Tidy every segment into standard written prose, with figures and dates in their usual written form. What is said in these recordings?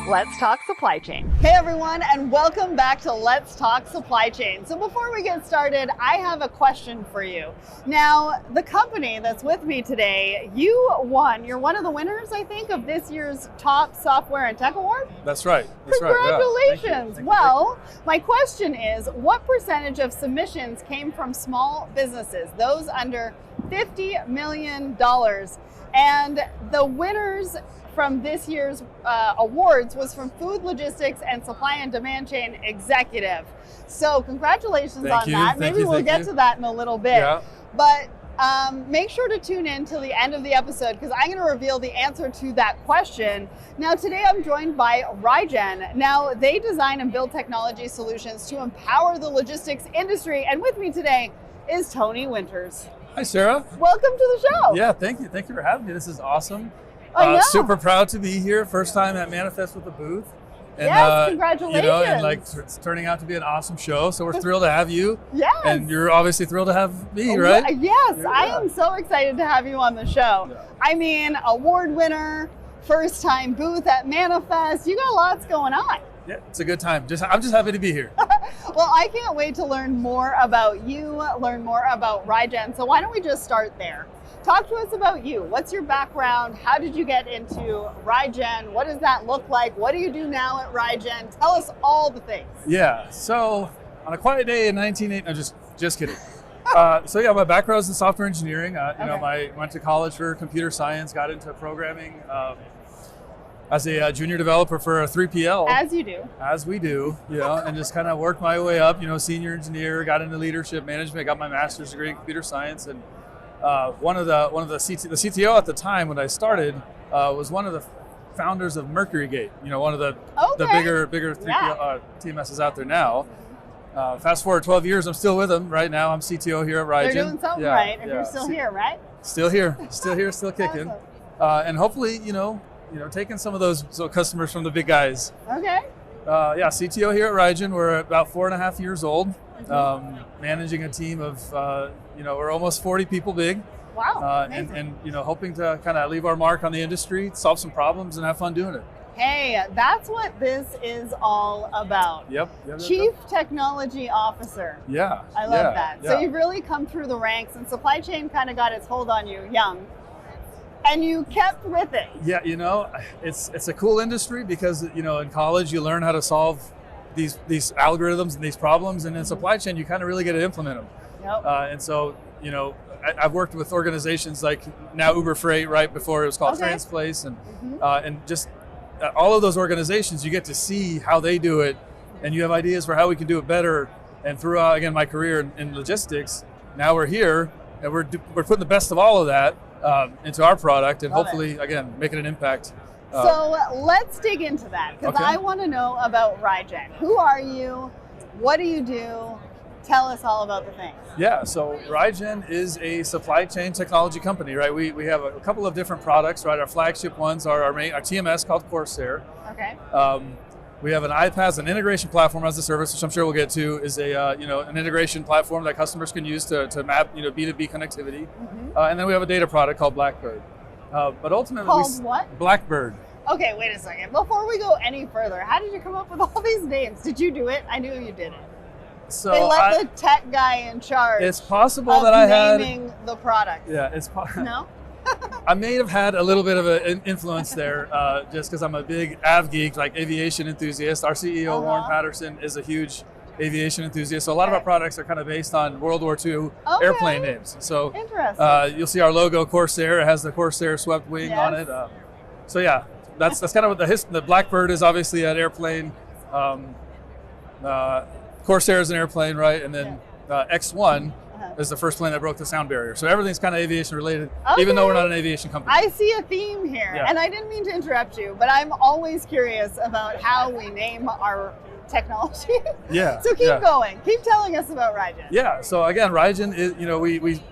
Let's talk supply chain. Hey everyone, and welcome back to Let's Talk Supply Chain. So before we get started, I have a question for you. Now, the company that's with me today, you're one of the winners, I think, of this year's Top Software and Tech Award? That's right. Congratulations. Yeah. Thank you. Well, my question is, what percentage of submissions came from small businesses, those under $50 million? And the winners from this year's awards was from Food Logistics and Supply and Demand Chain Executive. So congratulations on that. Maybe we'll get to that in a little bit. Yeah. But make sure to tune in till the end of the episode because I'm going to reveal the answer to that question. Now today I'm joined by Rygen. Now they design and build technology solutions to empower the logistics industry. And with me today is Tony Winters. Hi, Sarah. Welcome to the show. Yeah, thank you. Thank you for having me. This is awesome. I know. Super proud to be here. First time at Manifest with the booth. And, yes, congratulations. It's turning out to be an awesome show. So we're thrilled to have you. Yes. And you're obviously thrilled to have me, right? Yes, I am so excited to have you on the show. Yeah. I mean, award winner, first time booth at Manifest. You got lots going on. Yeah, it's a good time. I'm just happy to be here. Well, I can't wait to learn more about you, learn more about Rygen. So why don't we just start there? Talk to us about you. What's your background? How did you get into Rygen? What does that look like? What do you do now at Rygen? Tell us all the things. Yeah, so on a quiet day in 1980, no, just kidding. My background is in software engineering. I went to college for computer science, got into programming as a junior developer for a 3PL. As you do. As we do, and just kind of worked my way up, senior engineer, got into leadership management, got my master's degree in computer science. And the CTO at the time when I started was one of the founders of MercuryGate, one of the bigger 3PL TMSs out there now. Fast forward 12 years, I'm still with them right now. I'm CTO here at Rygen. They're doing something right, and you're still here, right? Still here, still kicking. Awesome. And hopefully, taking some of those customers from the big guys. Okay. CTO here at Rygen. We're about 4.5 years old, managing a team of, we're almost 40 people big. Wow. And hoping to kind of leave our mark on the industry, solve some problems, and have fun doing it. Hey, that's what this is all about. Yep. Chief Technology Officer. Yeah. I love that. Yeah. So you've really come through the ranks, and supply chain kind of got its hold on you young. And you kept with it. Yeah, it's a cool industry because, in college you learn how to solve these algorithms and these problems, and in supply chain you kind of really get to implement them. Yep. And so, I've worked with organizations like now Uber Freight, right before it was called Transplace, and just all of those organizations, you get to see how they do it, and you have ideas for how we can do it better. And throughout, again, my career in logistics, now we're here and we're putting the best of all of that into our product, and hopefully, again, making an impact. So let's dig into that, because I want to know about Rygen. Who are you? What do you do? Tell us all about the things. Yeah, so Rygen is a supply chain technology company, right? We have a couple of different products, right? Our flagship ones are our TMS called Corsair. Okay. We have an iPaaS, an integration platform as a service, which I'm sure we'll get to, is an integration platform that customers can use to map B2B connectivity. And then we have a data product called Blackbird. But ultimately, what? Blackbird. Okay, wait a second. Before we go any further, how did you come up with all these names? Did you do it? I knew you did it. So they let the tech guy in charge. It's possible that I had naming the product. Yeah, it's possible. No. I may have had a little bit of an influence there, just because I'm a big av geek, like aviation enthusiast. Our CEO Warren Patterson is a huge aviation enthusiast, so a lot of our products are kind of based on World War II airplane names. So you'll see our logo Corsair. It has the Corsair swept wing on it. That's kind of what the Blackbird is, obviously an airplane. Corsair is an airplane, right? And then X1 is the first plane that broke the sound barrier. So everything's kind of aviation related, even though we're not an aviation company. I see a theme here, and I didn't mean to interrupt you, but I'm always curious about how we name our technology. Yeah. So keep going. Keep telling us about Rygen. Yeah. So again, Rygen is, we've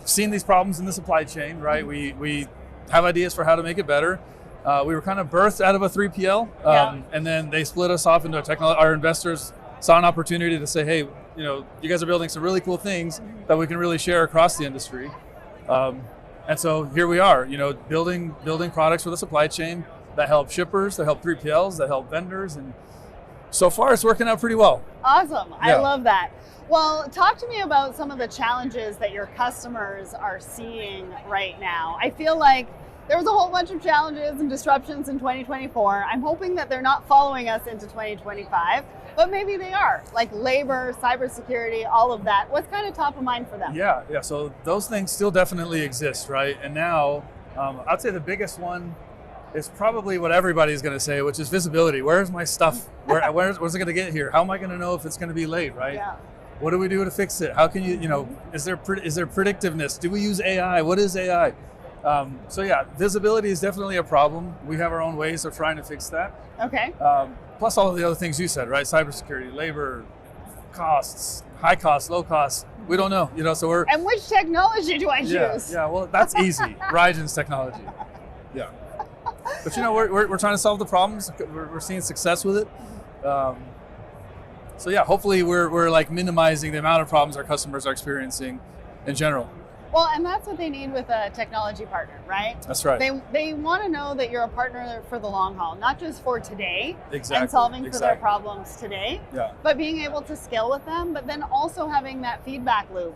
seen these problems in the supply chain, right? We have ideas for how to make it better. We were kind of birthed out of a 3PL, and then they split us off into a technology. Our investors saw an opportunity to say, hey, you guys are building some really cool things that we can really share across the industry. And so here we are, building products for the supply chain, that help shippers, that help 3PLs, that help vendors, and so far it's working out pretty well. Awesome. I love that. Well, talk to me about some of the challenges that your customers are seeing right now. I feel like there was a whole bunch of challenges and disruptions in 2024. I'm hoping that they're not following us into 2025, but maybe they are, like labor, cybersecurity, all of that. What's kind of top of mind for them? Yeah. So those things still definitely exist, right? And now, I'd say the biggest one is probably what everybody's going to say, which is visibility. Where's my stuff? Where's it going to get here? How am I going to know if it's going to be late, right? Yeah. What do we do to fix it? How can is there predictiveness? Do we use AI? What is AI? So yeah, visibility is definitely a problem. We have our own ways of trying to fix that. Okay. Plus all of the other things you said, right? Cybersecurity, labor, costs, high costs, low costs. We don't know, so we're... And which technology do I choose? Yeah, well, that's easy. Rygen's technology. Yeah. But we're trying to solve the problems. We're seeing success with it. So yeah, hopefully we're like minimizing the amount of problems our customers are experiencing in general. Well, and that's what they need with a technology partner, right? That's right. They want to know that you're a partner for the long haul, not just for today and solving for their problems today, but being able to scale with them, but then also having that feedback loop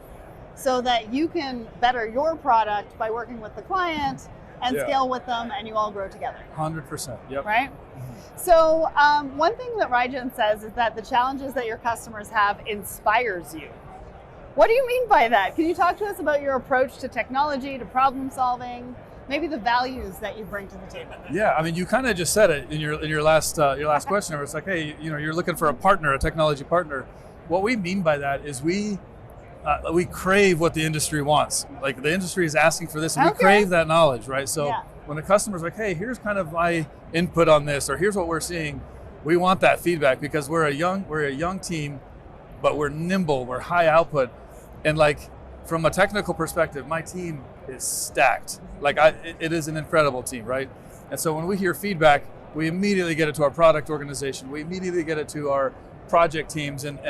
so that you can better your product by working with the client and scale with them, and you all grow together. 100%. Yep. Right? Mm-hmm. So one thing that Rygen says is that the challenges that your customers have inspires you. What do you mean by that? Can you talk to us about your approach to technology, to problem solving, maybe the values that you bring to the table? Yeah, I mean, you kind of just said it in your last question. Where it's like, hey, you're looking for a partner, a technology partner. What we mean by that is we crave what the industry wants. Like the industry is asking for this, and we crave that knowledge, right? So when the customer's like, hey, here's kind of my input on this, or here's what we're seeing, we want that feedback because we're a young team, but we're nimble, we're high output. And like from a technical perspective, my team is stacked. Like it is an incredible team, right? And so when we hear feedback, we immediately get it to our product organization. We immediately get it to our project teams, and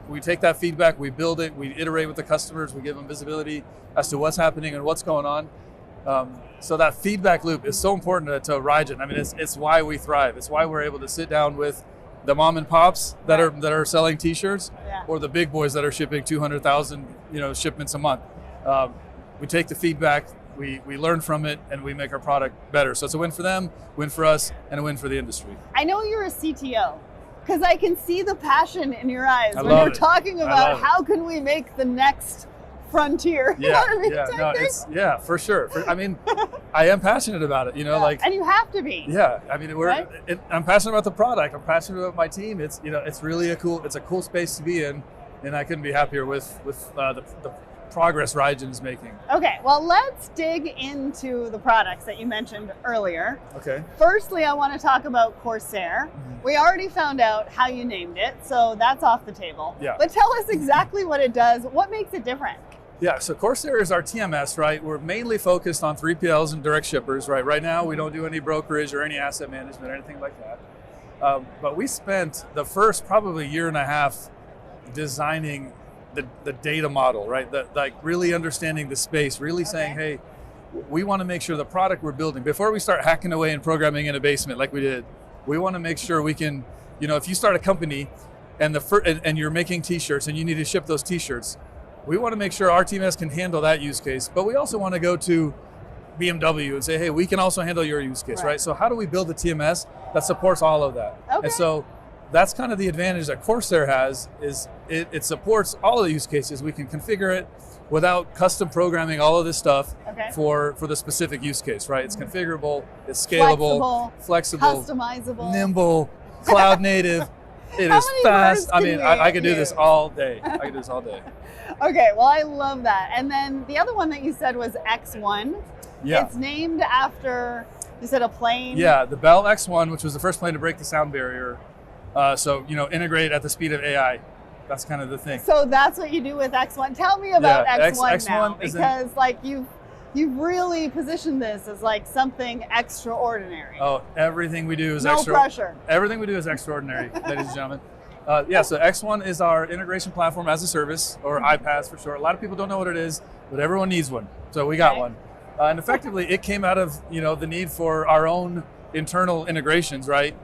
we take that feedback, we build it, we iterate with the customers, we give them visibility as to what's happening and what's going on. So that feedback loop is so important to Rygen. I mean, it's why we thrive. It's why we're able to sit down with the mom and pops that are selling T-shirts, or the big boys that are shipping 200,000 shipments a month. We take the feedback, we learn from it, and we make our product better. So it's a win for them, win for us, and a win for the industry. I know you're a CTO because I can see the passion in your eyes when you're talking about how can we make the next frontier. Yeah, for sure. I mean, I am passionate about it, like, and you have to be. Yeah, I mean, I'm passionate about the product. I'm passionate about my team. It's it's really a cool space to be in, and I couldn't be happier with the progress Rygen is making. Okay, well, let's dig into the products that you mentioned earlier. Okay. Firstly, I want to talk about Corsair. Mm-hmm. We already found out how you named it, so that's off the table. Yeah. But tell us exactly what it does. What makes it different? Yeah, so Corsair is our TMS, right? We're mainly focused on 3PLs and direct shippers, right? Right now, we don't do any brokerage or any asset management or anything like that. But we spent the first probably year and a half designing the data model, right? Like really understanding the space, really saying, hey, we want to make sure the product we're building, before we start hacking away and programming in a basement like we did, we want to make sure we can, if you start a company and and you're making T-shirts and you need to ship those T-shirts, we want to make sure our TMS can handle that use case, but we also want to go to BMW and say, hey, we can also handle your use case, right? So how do we build a TMS that supports all of that? Okay. And so that's kind of the advantage that Corsair has, is it supports all of the use cases. We can configure it without custom programming all of this stuff for the specific use case, right? It's configurable, it's scalable, flexible, customizable, nimble, cloud native. It is fast. I mean, I could do this all day. Okay, well, I love that. And then the other one that you said was X1. Yeah. It's named after, you said, a plane? Yeah, the Bell X1, which was the first plane to break the sound barrier. So, integrate at the speed of AI. That's kind of the thing. So that's what you do with X1. Tell me about X1 now, because you've really positioned this as like something extraordinary. Oh, everything we do is no pressure. Everything we do is extraordinary, ladies and gentlemen. So X1 is our integration platform as a service, or iPaaS for short. A lot of people don't know what it is, but everyone needs one. So we got one. And effectively, it came out of the need for our own internal integrations, right?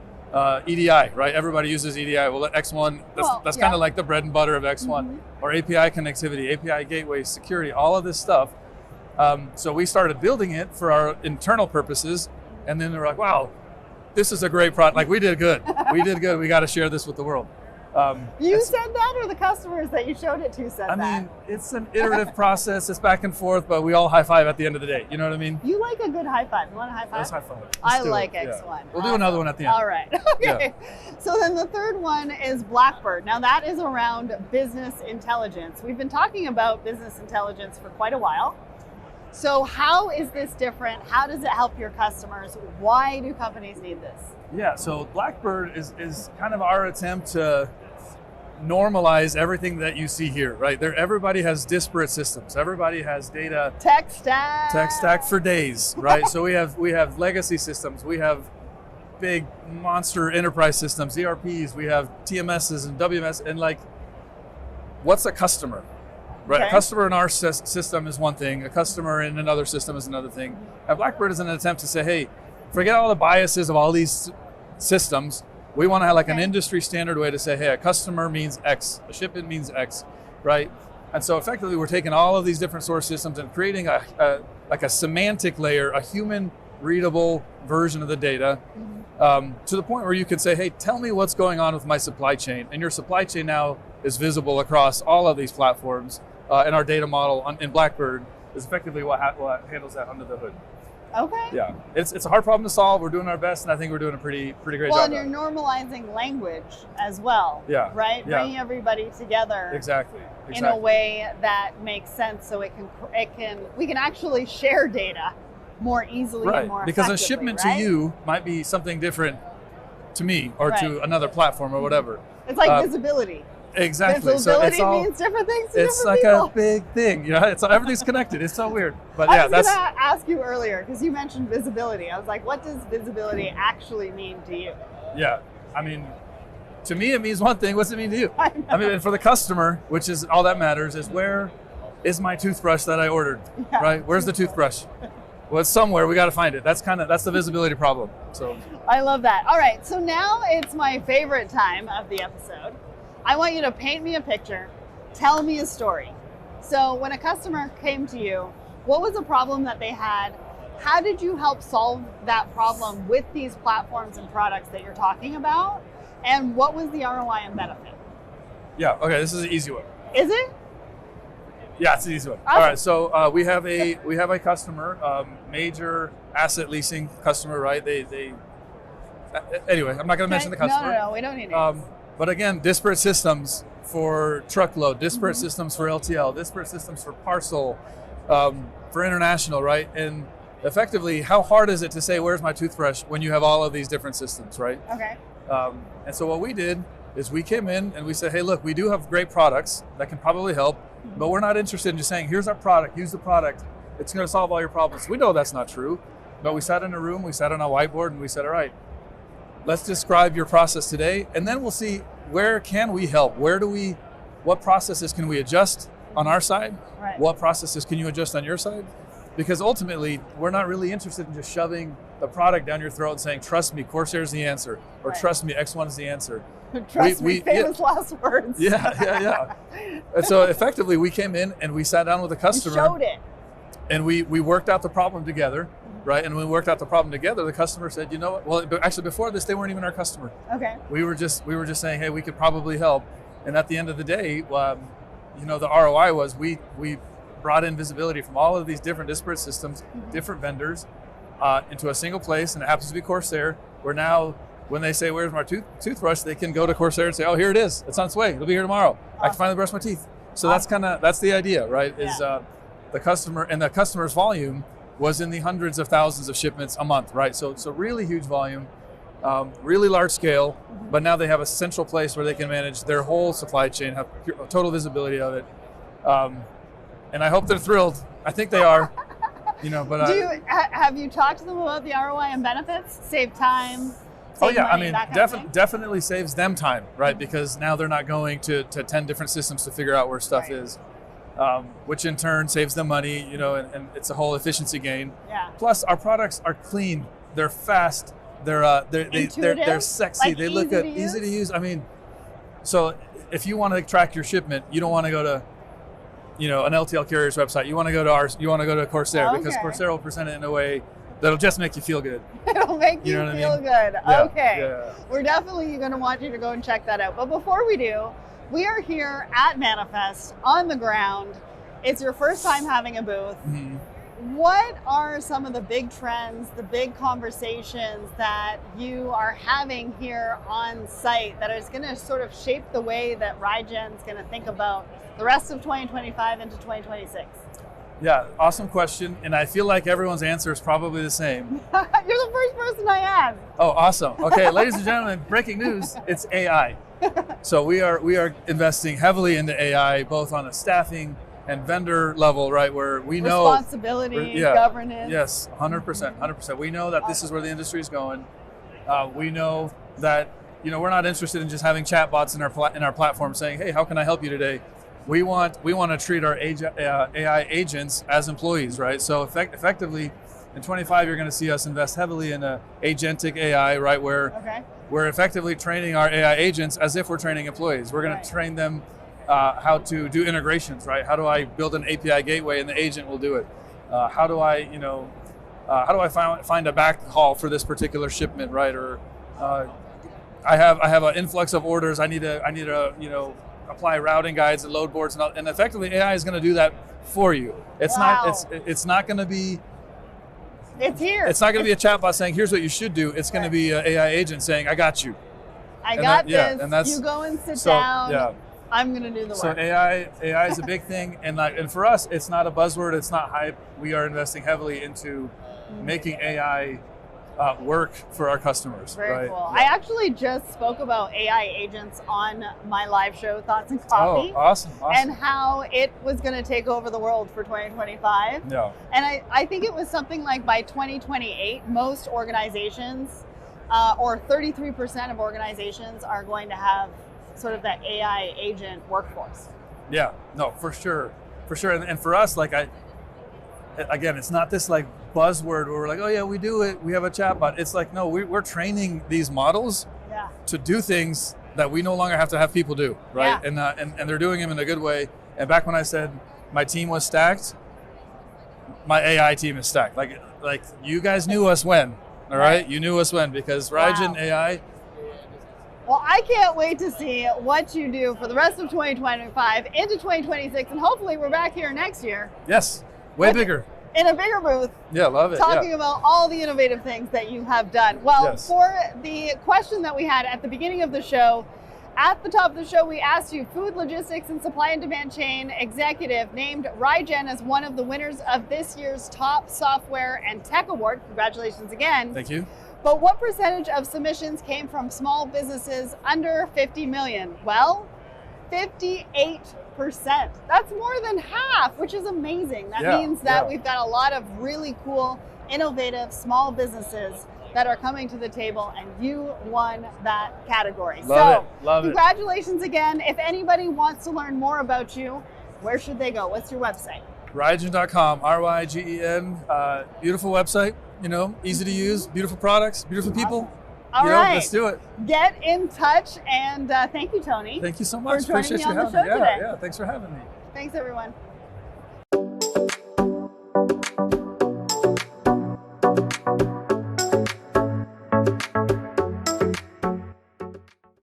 EDI, right? Everybody uses EDI. Well, X1, that's kind of like the bread and butter of X1. Or API connectivity, API gateways, security, all of this stuff. So we started building it for our internal purposes, and then they're like, wow, this is a great product. Like, we did good. We got to share this with the world. You said that, or the customers that you showed it to said that? I mean, it's an iterative process. It's back and forth, but we all high five at the end of the day. You know what I mean? You like a good high five. You want a high five? Let's high five. I like X1. Yeah. We'll do another one at the end. All right. Okay. Yeah. So then the third one is Blackbird. Now that is around business intelligence. We've been talking about business intelligence for quite a while. So how is this different? How does it help your customers? Why do companies need this? Yeah, so Blackbird is kind of our attempt to normalize everything that you see here, right? Everybody has disparate systems. Everybody has data. Tech stack for days, right? So we have legacy systems. We have big monster enterprise systems, ERPs. We have TMSs and WMS. And like, what's a customer? Right, okay. A customer in our system is one thing. A customer in another system is another thing. And Blackbird is an attempt to say, hey, forget all the biases of all these systems. We want to have like an industry standard way to say, hey, a customer means X, a shipment means X, right? And so effectively, we're taking all of these different source systems and creating a semantic layer, a human readable version of the data, to the point where you could say, hey, tell me what's going on with my supply chain. And your supply chain now is visible across all of these platforms. And our data model in Blackbird is effectively what handles that under the hood. Okay. Yeah, it's a hard problem to solve. We're doing our best, and I think we're doing a pretty great job. Well, and you're normalizing language as well. Yeah. Right. Yeah. Bringing everybody together. Exactly. In a way that makes sense, so we can actually share data more easily and more effectively. Because a shipment to you might be something different to me or to another platform or whatever. It's like visibility. Exactly. Visibility so means different things to it's different like people. a big thing, you know. Everything's connected. It's so weird. But I was going to ask you earlier because you mentioned visibility. I was like, what does visibility actually mean to you? Yeah, I mean, to me it means one thing. What's it mean to you? I mean, for the customer, which is all that matters, is where is my toothbrush that I ordered? Yeah. Right? Where's the toothbrush? Well, it's somewhere. We got to find it. That's the visibility problem. So I love that. All right, so now it's my favorite time of the episode. I want you to paint me a picture, tell me a story. So when a customer came to you, what was a problem that they had? How did you help solve that problem with these platforms and products that you're talking about? And what was the ROI and benefit? Yeah, okay, this is an easy one. Is it? Yeah, it's an easy one. Awesome. All right, so we have a customer, major asset leasing customer, right? They anyway, I'm not going to mention the customer. No, we don't need names. But again, disparate systems for truckload, disparate systems for LTL, disparate systems for parcel, for international, right? And effectively, how hard is it to say, where's my toothbrush when you have all of these different systems, right? Okay. And so what we did is we came in and we said, hey, look, we do have great products that can probably help, but we're not interested in just saying, here's our product, use the product, it's going to solve all your problems. We know that's not true, but we sat in a room, we sat on a whiteboard, and we said, all right, let's describe your process today, and then we'll see where can we help? What processes can we adjust on our side? Right. What processes can you adjust on your side? Because ultimately, we're not really interested in just shoving the product down your throat and saying, trust me, Corsair is the answer, or trust me, X1 is the answer. Trust me, famous last words. Yeah. And so effectively, we came in and we sat down with the customer. You showed it. And we worked out the problem together. Right, and when we worked out the problem together, the customer said, you know what? Well, actually, before this, they weren't even our customer. Okay. We were just saying, hey, we could probably help. And at the end of the day, the ROI was we brought in visibility from all of these different disparate systems, different vendors, into a single place, and it happens to be Corsair. Where now, when they say, where's my toothbrush, they can go to Corsair and say, oh, here it is. It's on its way. It'll be here tomorrow. Awesome. I can finally brush my teeth. So that's the idea, right? Is the customer and the customer's volume was in the hundreds of thousands of shipments a month, right? So really huge volume, really large scale, but now they have a central place where they can manage their whole supply chain, have total visibility of it. And I hope they're thrilled. I think they are, but have you talked to them about the ROI and benefits? Save time? Save money, definitely saves them time, right? Because now they're not going to 10 different systems to figure out where stuff is. Which in turn saves them money, and it's a whole efficiency gain. Yeah. Plus, our products are clean, they're fast, Intuitive? sexy. Like they look easy good, to easy to use? use. I mean, so if you want to track your shipment, you don't want to go to, an LTL carrier's website. You want to go to Corsair, because Okay. Corsair will present it in a way that'll just make you feel good. It'll make you know what I feel mean? good. Yeah, Okay. yeah. We're definitely going to want you to go and check that out. But before we do, we are here at Manifest on the ground. It's your first time having a booth. Mhm. What are some of the big trends, the big conversations that you are having here on site that is going to sort of shape the way that Rygen's going to think about the rest of 2025 into 2026? Yeah, awesome question. And I feel like everyone's answer is probably the same. You're the first person I asked. Oh, awesome. Okay, ladies and gentlemen, breaking news, it's AI. So we are investing heavily into AI, both on a staffing and vendor level, right, where we know Responsibility, governance. Yes, 100%. We know that this is where the industry is going. We know that we're not interested in just having chatbots in our platform saying, "Hey, how can I help you today?" We want to treat our AI agents as employees, right? So effectively, in 25, you're going to see us invest heavily in Agentic AI, right, where we're effectively training our AI agents as if we're training employees. We're going to train them how to do integrations, right? How do I build an API gateway and the agent will do it? How do I find a backhaul for this particular shipment, right? Or I have an influx of orders. I need to apply routing guides and load boards, and effectively AI is going to do that for you. It's not going to be. It's here. It's not going to be a chatbot saying, "Here's what you should do." It's going to be an AI agent saying, "I got you. I got this. Yeah, and that's, you go and sit down. Yeah. I'm going to do the work." So AI is a big thing, and for us, it's not a buzzword. It's not hype. We are investing heavily into making AI work for our customers. Very right? cool. Yeah. I actually just spoke about AI agents on my live show, Thoughts and Coffee. Oh, awesome. And how it was going to take over the world for 2025. Yeah. And I think it was something like by 2028, most organizations, or 33% of organizations, are going to have sort of that AI agent workforce. Yeah, no, for sure. And for us, again, it's not this like buzzword where we're like, oh yeah, we do it, we have a chatbot. It's like, no, we're training these models to do things that we no longer have to have people do, right? Yeah. And they're doing them in a good way. And back when I said my team was stacked, my AI team is stacked. Like you guys knew us when, all right? You knew us when, because Rygen AI. Well, I can't wait to see what you do for the rest of 2025 into 2026, and hopefully we're back here next year. Yes, way bigger. In a bigger booth. Yeah, love it. Talking about all the innovative things that you have done. Well, for the question that we had at the beginning of the show, at the top of the show, we asked you, food logistics and supply and demand chain executive named Rygen as one of the winners of this year's top software and tech award. Congratulations again. Thank you. But what percentage of submissions came from small businesses under 50 million? Well, 58%. That's more than half, which is amazing. That means that we've got a lot of really cool, innovative small businesses that are coming to the table, and you won that category. Love it. Congratulations again. If anybody wants to learn more about you, where should they go? What's your website? Rygen.com, Rygen. Beautiful website, easy to use, beautiful products, beautiful people. All right. Let's do it. Get in touch, and thank you, Tony. Thank you so much. For joining Appreciate me you on the having me. show today. Yeah, thanks for having me. Thanks, everyone.